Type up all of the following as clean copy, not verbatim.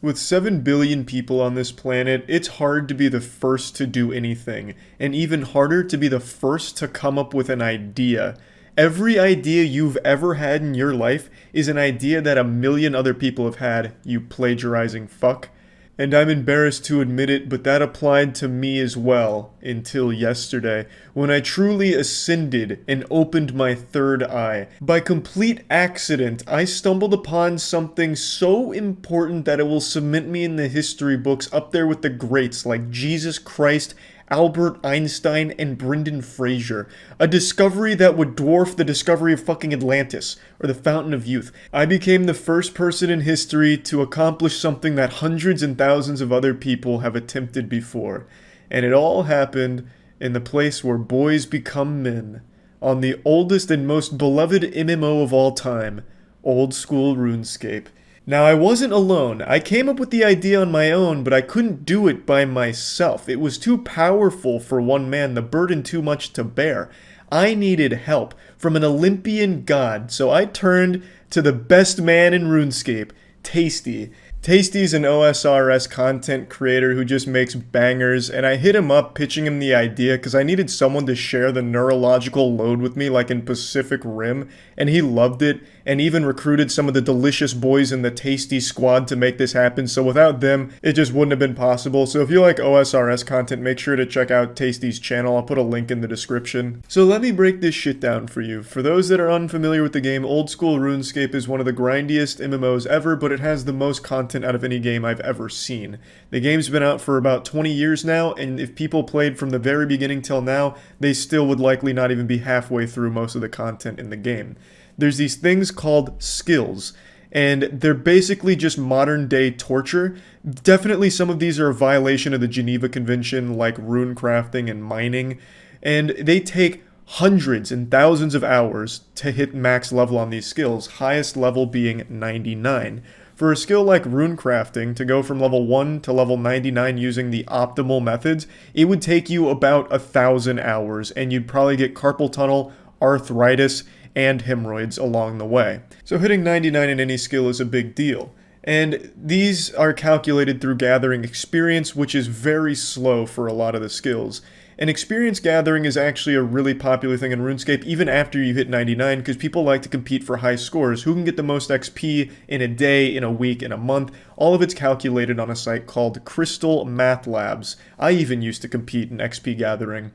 With 7 billion people on this planet, it's hard to be the first to do anything, and even harder to be the first to come up with an idea. Every idea you've ever had in your life is an idea that a million other people have had, you plagiarizing fuck. And I'm embarrassed to admit it, but that applied to me as well, until yesterday, when I truly ascended and opened my third eye. By complete accident, I stumbled upon something so important that it will cement me in the history books up there with the greats like Jesus Christ, Albert Einstein, and Brendan Fraser. A discovery that would dwarf the discovery of fucking Atlantis, or the Fountain of Youth. I became the first person in history to accomplish something that hundreds and thousands of other people have attempted before. And it all happened in the place where boys become men. On the oldest and most beloved MMO of all time, old school RuneScape. Now, I wasn't alone. I came up with the idea on my own, but I couldn't do it by myself. It was too powerful for one man, the burden too much to bear. I needed help from an Olympian god, so I turned to the best man in RuneScape, Tasty. Tasty's an OSRS content creator who just makes bangers, and I hit him up pitching him the idea because I needed someone to share the neurological load with me like in Pacific Rim, and he loved it, and even recruited some of the delicious boys in the Tasty squad to make this happen, so without them, it just wouldn't have been possible. So if you like OSRS content, make sure to check out Tasty's channel. I'll put a link in the description. So let me break this shit down for you. For those that are unfamiliar with the game, old school RuneScape is one of the grindiest MMOs ever, but it has the most content out of any game I've ever seen. The game's been out for about 20 years now, and if people played from the very beginning till now, they still would likely not even be halfway through most of the content in the game. There's these things called skills, and they're basically just modern day torture. Definitely some of these are a violation of the Geneva Convention, like rune crafting and mining, and they take hundreds and thousands of hours to hit max level on these skills, highest level being 99. For a skill like rune crafting, to go from level 1 to level 99 using the optimal methods, it would take you about 1,000 hours, and you'd probably get carpal tunnel, arthritis, and hemorrhoids along the way. So hitting 99 in any skill is a big deal. And these are calculated through gathering experience, which is very slow for a lot of the skills. And experience gathering is actually a really popular thing in RuneScape even after you hit 99, because people like to compete for high scores. Who can get the most XP in a day, in a week, in a month? All of it's calculated on a site called Crystal Math Labs. I even used to compete in XP gathering.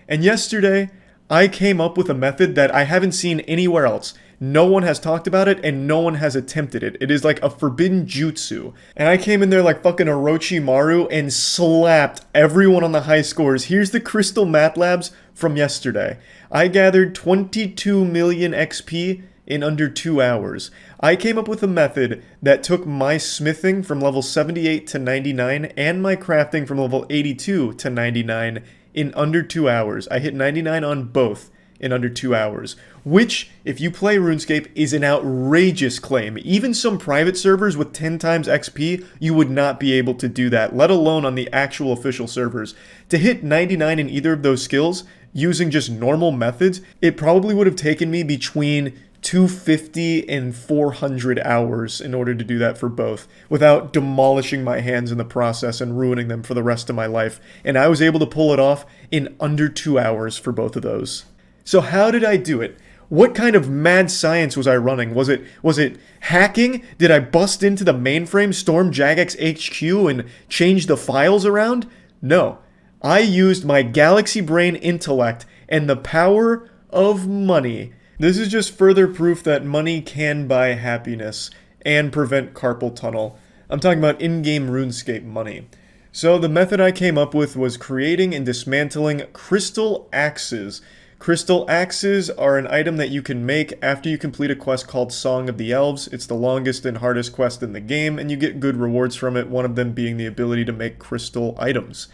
And yesterday, I came up with a method that I haven't seen anywhere else. No one has talked about it, and no one has attempted it. It is like a forbidden jutsu. And I came in there like fucking Orochimaru and slapped everyone on the high scores. Here's the Crystal Math Labs from yesterday. I gathered 22 million XP in under 2 hours. I came up with a method that took my smithing from level 78 to 99 and my crafting from level 82 to 99 in under 2 hours. I hit 99 on both in under 2 hours, which, if you play RuneScape, is an outrageous claim. Even some private servers with 10 times XP, you would not be able to do that, let alone on the actual official servers. To hit 99 in either of those skills, using just normal methods, it probably would have taken me between 250 and 400 hours in order to do that for both, without demolishing my hands in the process and ruining them for the rest of my life. And I was able to pull it off in under 2 hours for both of those. So how did I do it? What kind of mad science was I running? Was it hacking? Did I bust into the mainframe, storm Jagex HQ, and change the files around? No. I used my galaxy brain intellect and the power of money. This is just further proof that money can buy happiness and prevent carpal tunnel. I'm talking about in-game RuneScape money. So the method I came up with was creating and dismantling crystal axes. Crystal axes are an item that you can make after you complete a quest called Song of the Elves. It's the longest and hardest quest in the game, and you get good rewards from it, one of them being the ability to make crystal items.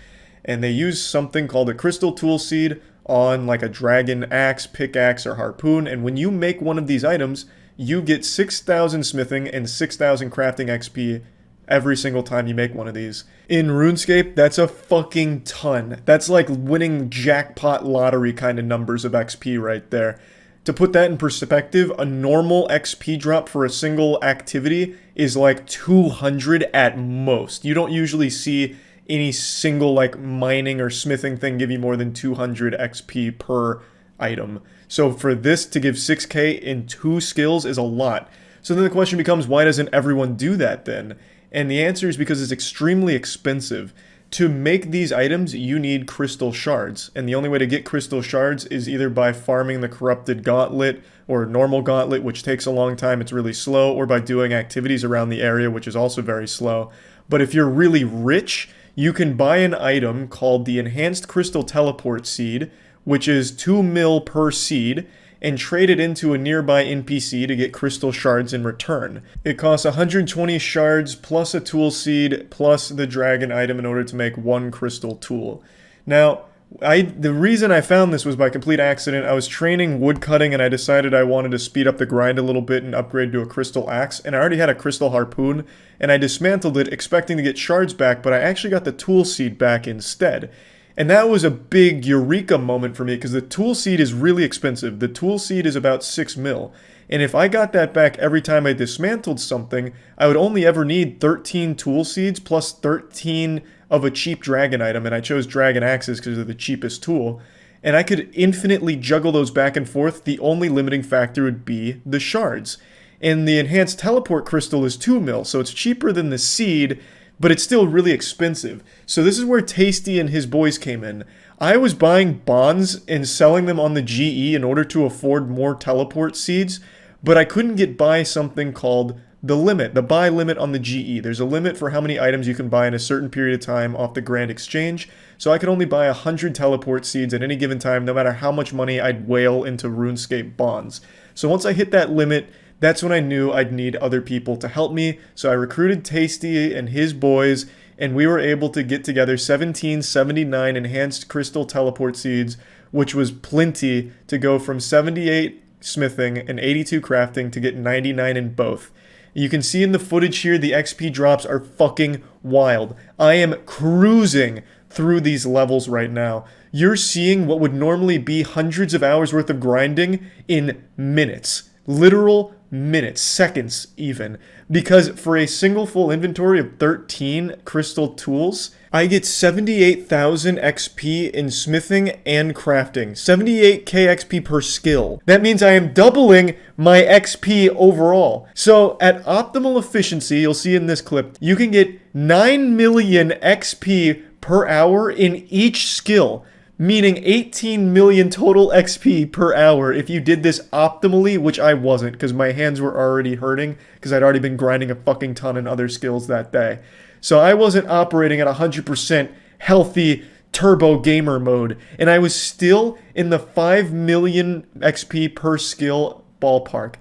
And they use something called a crystal tool seed on like a dragon axe, pickaxe, or harpoon, and when you make one of these items, you get 6,000 smithing and 6,000 crafting XP every single time you make one of these. In RuneScape, that's a fucking ton. That's like winning jackpot lottery kind of numbers of XP right there. To put that in perspective, a normal XP drop for a single activity is like 200 at most. You don't usually see any single like mining or smithing thing give you more than 200 XP per item. So for this to give 6k in 2 skills is a lot. So then the question becomes, why doesn't everyone do that then? And the answer is because it's extremely expensive. To make these items, you need crystal shards, and the only way to get crystal shards is either by farming the corrupted gauntlet or normal gauntlet, which takes a long time, it's really slow, or by doing activities around the area, which is also very slow. But if you're really rich, you can buy an item called the Enhanced Crystal Teleport Seed, which is 2 mil per seed, and trade it into a nearby NPC to get crystal shards in return. It costs 120 shards plus a tool seed plus the dragon item in order to make 1 crystal tool. Now, the reason I found this was by complete accident. I was training woodcutting and I decided I wanted to speed up the grind a little bit and upgrade to a crystal axe, and I already had a crystal harpoon, and I dismantled it expecting to get shards back, but I actually got the tool seed back instead. And that was a big eureka moment for me because the tool seed is really expensive. The tool seed is about 6 mil. And if I got that back every time I dismantled something, I would only ever need 13 tool seeds plus 13 of a cheap dragon item. And I chose dragon axes because they're the cheapest tool. And I could infinitely juggle those back and forth. The only limiting factor would be the shards. And the enhanced teleport crystal is 2 mil, so it's cheaper than the seed, but it's still really expensive. So this is where Tasty and his boys came in. I was buying bonds and selling them on the GE in order to afford more teleport seeds, but I couldn't get by something called the limit, the buy limit on the GE. There's a limit for how many items you can buy in a certain period of time off the Grand Exchange, so I could only buy 100 teleport seeds at any given time, no matter how much money I'd whale into RuneScape bonds. So once I hit that limit, that's when I knew I'd need other people to help me, so I recruited Tasty and his boys, and we were able to get together 1779 enhanced crystal teleport seeds, which was plenty to go from 78 smithing and 82 crafting to get 99 in both. You can see in the footage here, the XP drops are fucking wild. I am cruising through these levels right now. You're seeing what would normally be hundreds of hours worth of grinding in minutes. Literal minutes, seconds even, because for a single full inventory of 13 crystal tools, I get 78,000 XP in smithing and crafting. 78k XP per skill. That means I am doubling my XP overall. So at optimal efficiency, you'll see in this clip, you can get 9 million XP per hour in each skill, meaning 18 million total XP per hour if you did this optimally, which I wasn't because my hands were already hurting because I'd already been grinding a fucking ton in other skills that day. So I wasn't operating at 100% healthy turbo gamer mode, and I was still in the 5 million XP per skill ballpark.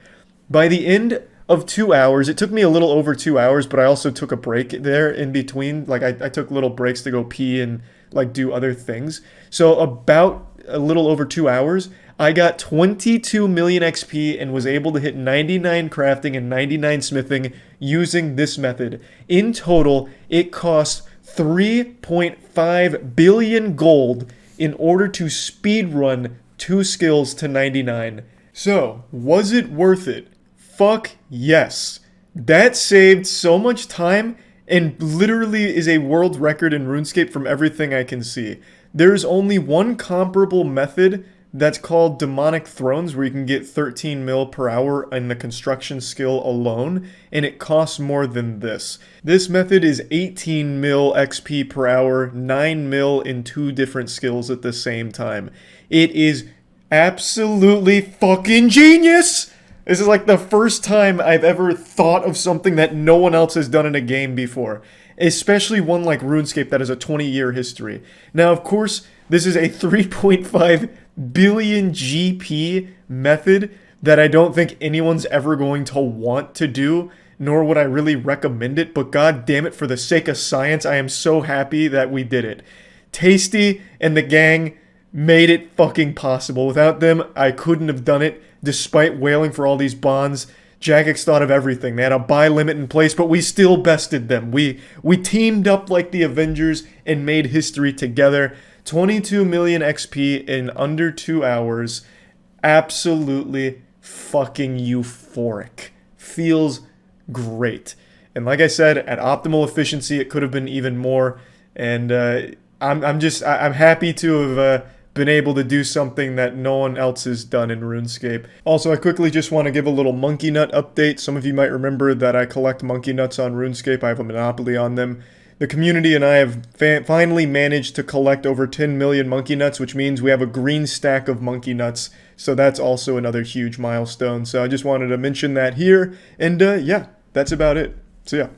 By the end of 2 hours, it took me a little over 2 hours, but I also took a break there in between. Like I took little breaks to go pee and like do other things. So about a little over 2 hours, I got 22 million XP and was able to hit 99 crafting and 99 smithing using this method. In total, it costs 3.5 billion gold in order to speedrun 2 skills to 99. So, was it worth it? Fuck yes. That saved so much time and literally is a world record in RuneScape from everything I can see. There's only one comparable method that's called Demonic Thrones, where you can get 13 mil per hour in the construction skill alone, and it costs more than this. This method is 18 mil XP per hour, 9 mil in 2 different skills at the same time. It is absolutely fucking genius! This is like the first time I've ever thought of something that no one else has done in a game before. Especially one like RuneScape that has a 20-year history. Now, of course, this is a 3.5 billion GP method that I don't think anyone's ever going to want to do, nor would I really recommend it, but god damn it, for the sake of science, I am so happy that we did it. Tasty and the gang made it fucking possible. Without them, I couldn't have done it. Despite wailing for all these bonds, Jagex thought of everything. They had a buy limit in place, but we still bested them. We teamed up like the Avengers and made history together. 22 million XP in under 2 hours. absolutely fucking euphoric. Feels great. And like I said, at optimal efficiency, it could have been even more. And I'm happy to have been able to do something that no one else has done in RuneScape. Also, I quickly just want to give a little monkey nut update. Some of you might remember that I collect monkey nuts on RuneScape. I have a monopoly on them. The community and I have finally managed to collect over 10 million monkey nuts, which means we have a green stack of monkey nuts. So that's also another huge milestone. So I just wanted to mention that here. And yeah, that's about it. So yeah.